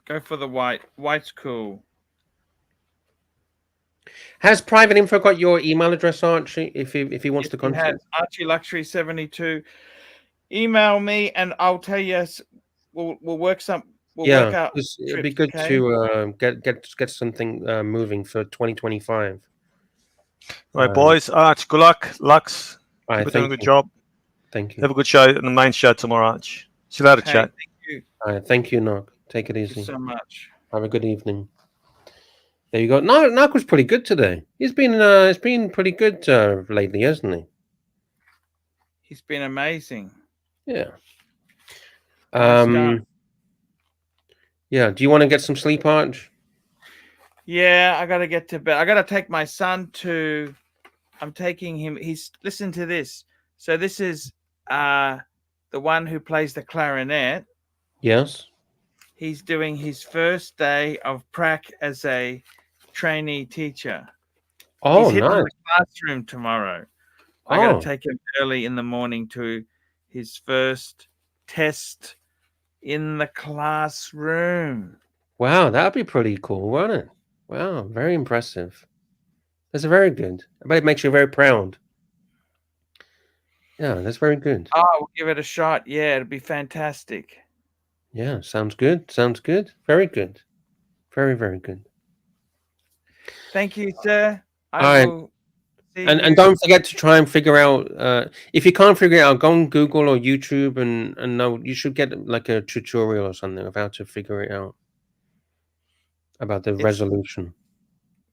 Go for the white. White's cool. Has Private Info got your email address, Archie? If he wants to contact Archie Luxury 72. Email me and I'll tell you. We'll work some. We'll work out. It'd be good to get something moving for 2025. All right, boys. Arch, good luck. Lux, keep doing a good job. Thank you. Have a good show in the main show tomorrow, Arch. See you later, chat. Thank you. All right, thank you, Nog. Take it easy. Thank you so much. Have a good evening. There you go. Nog was pretty good today. He's been pretty good lately, hasn't he? He's been amazing. Yeah. Nice yeah. Do you want to get some sleep, Arch? Yeah, I gotta get to bed. I gotta take my son to. I'm taking him. Listen to this. So this is the one who plays the clarinet. Yes. He's doing his first day of prac as a trainee teacher. Oh, He's hitting nice. the classroom tomorrow. I got to Oh, take him early in the morning to his first test in the classroom. wow, that'd be pretty cool, won't it? Wow, very impressive. That's very good. I bet it makes you very proud. Yeah, that's very good. Oh, we'll give it a shot. Yeah, it'd be fantastic. Yeah, sounds good. Sounds good. Very good. Very, very good. Thank you, sir. All I right. will see And you. don't forget to try and figure out if you can't figure it out, go on Google or YouTube and no, you should get like a tutorial or something of how to figure it out about the It's- resolution.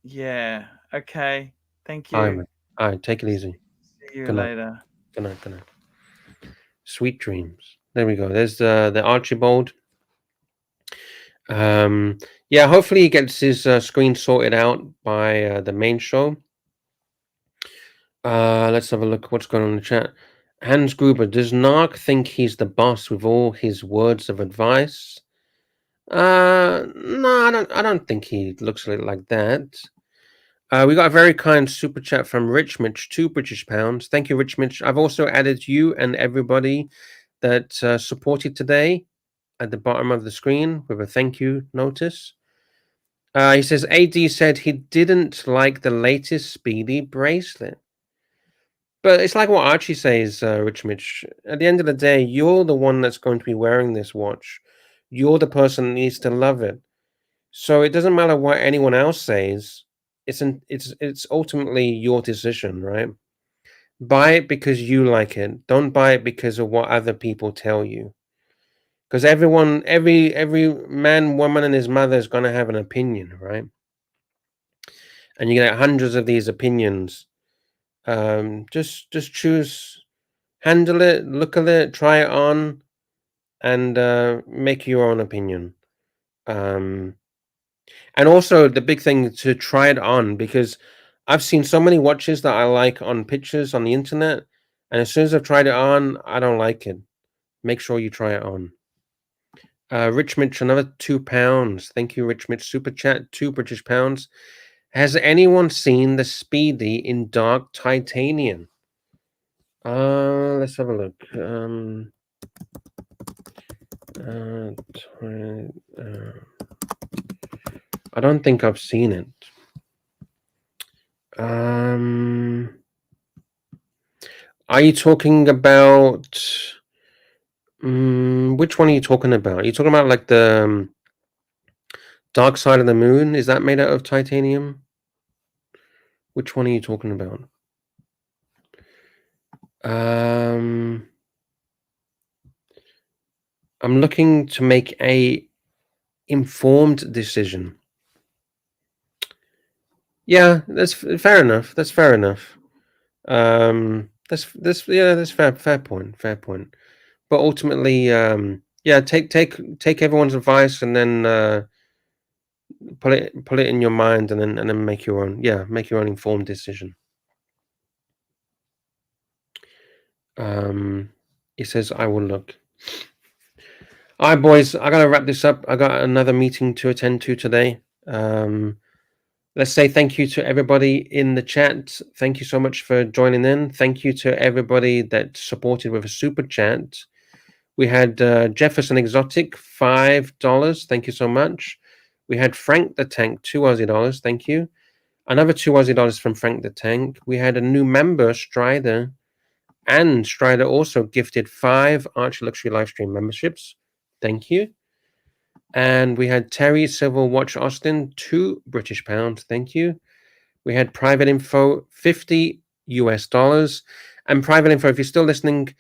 Yeah. Okay. Thank All right, you. man. All right, take it easy. See you Good night. later. Good night. Good night. Sweet dreams. There we go. There's the Archibald. Yeah, hopefully he gets his screen sorted out by the main show. Let's have a look what's going on in the chat. Hans Gruber, does Narc think he's the boss with all his words of advice? No, I don't think he looks like that. We got a very kind super chat from Rich Mitch, £2 British. Thank you, Rich Mitch. I've also added you and everybody that supported today at the bottom of the screen with a thank you notice. He says AD said he didn't like the latest Speedy bracelet. But it's like what Archie says, Rich Mitch. At the end of the day, you're the one that's going to be wearing this watch. You're the person that needs to love it. So it doesn't matter what anyone else says. It's ultimately your decision, right? Buy it because you like it. Don't buy it because of what other people tell you. Because everyone, every man, woman, and his mother is going to have an opinion, right? And you get hundreds of these opinions. Just choose, handle it, look at it, try it on, and make your own opinion. And also the big thing to try it on, because I've seen so many watches that I like on pictures on the internet, and as soon as I've tried it on, I don't like it. Make sure you try it on. Rich Mitch, another £2. Thank you, Rich Mitch. Super chat, £2 British. Has anyone seen the Speedy in dark titanium? Let's have a look. I don't think I've seen it. Are you talking about which one are you talking about? Are you talking about like the Dark Side of the Moon? Is that made out of titanium? Which one are you talking about? I'm looking to make a informed decision. Yeah, that's fair enough. That's fair enough. That's fair point. Fair point. But ultimately, yeah, take everyone's advice and then put it in your mind and then make your own. Yeah, make your own informed decision. He says, I will look. All right, boys, I gotta wrap this up. I got another meeting to attend to today. Let's say thank you to everybody in the chat. Thank you so much for joining in. Thank you to everybody that supported with a super chat. We had Jefferson Exotic, $5. Thank you so much. We had Frank the Tank, $2 Thank you. Another $2 from Frank the Tank. We had a new member, Strider. And Strider also gifted 5 Archie Luxury Livestream memberships. Thank you. And we had Terry Civil Watch Austin, £2 British. Thank you. We had Private Info, $50. And Private Info, if you're still listening,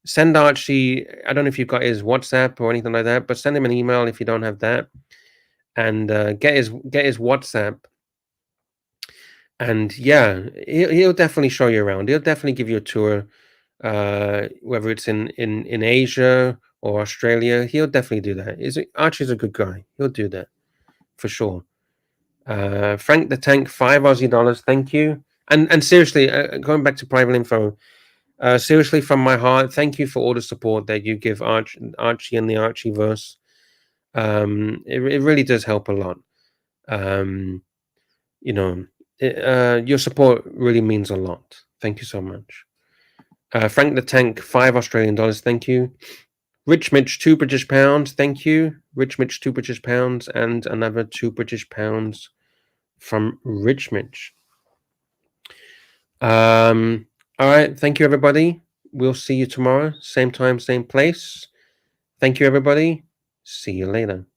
send Archie, I don't know if you've got his WhatsApp or anything like that, but send him an email if you don't have that. And get his WhatsApp. And yeah, he'll definitely show you around. He'll definitely give you a tour, whether it's in Asia or Australia. He'll definitely do that. Archie's a good guy. He'll do that for sure. Frank the Tank, $5 Thank you. And seriously, going back to Private Info, seriously from my heart, thank you for all the support that you give Archie and the Archieverse. It really does help a lot. You know, your support really means a lot. Thank you so much. Frank the Tank, $5 Australian. Thank you. Rich Mitch, £2 British. Thank you. Rich Mitch, £2 British, and another £2 British from Rich Mitch. All right. Thank you, everybody. We'll see you tomorrow. Same time, same place. Thank you, everybody. See you later.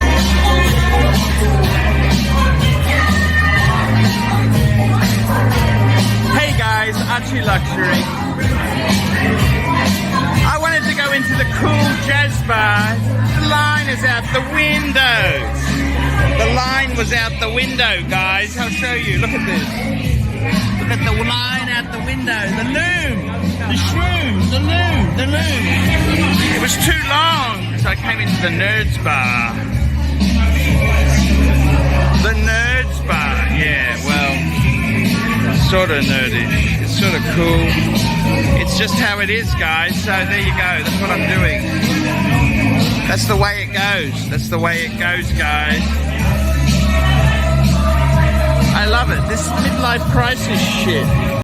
Hey guys, Archie Luxury. I wanted to go into the cool jazz bar. The line is out the windows. The line was out the window, guys. I'll show you. Look at this. Look at the line out the window. The loom. The shroom. The loom. The loom. It was too long, so I came into the Nerds Bar. The Nerds Bar. Yeah, well, sort of nerdish. It's sort of cool. It's just how it is, guys. So there you go. That's what I'm doing. That's the way it goes. That's the way it goes, guys. I love it. This midlife crisis shit.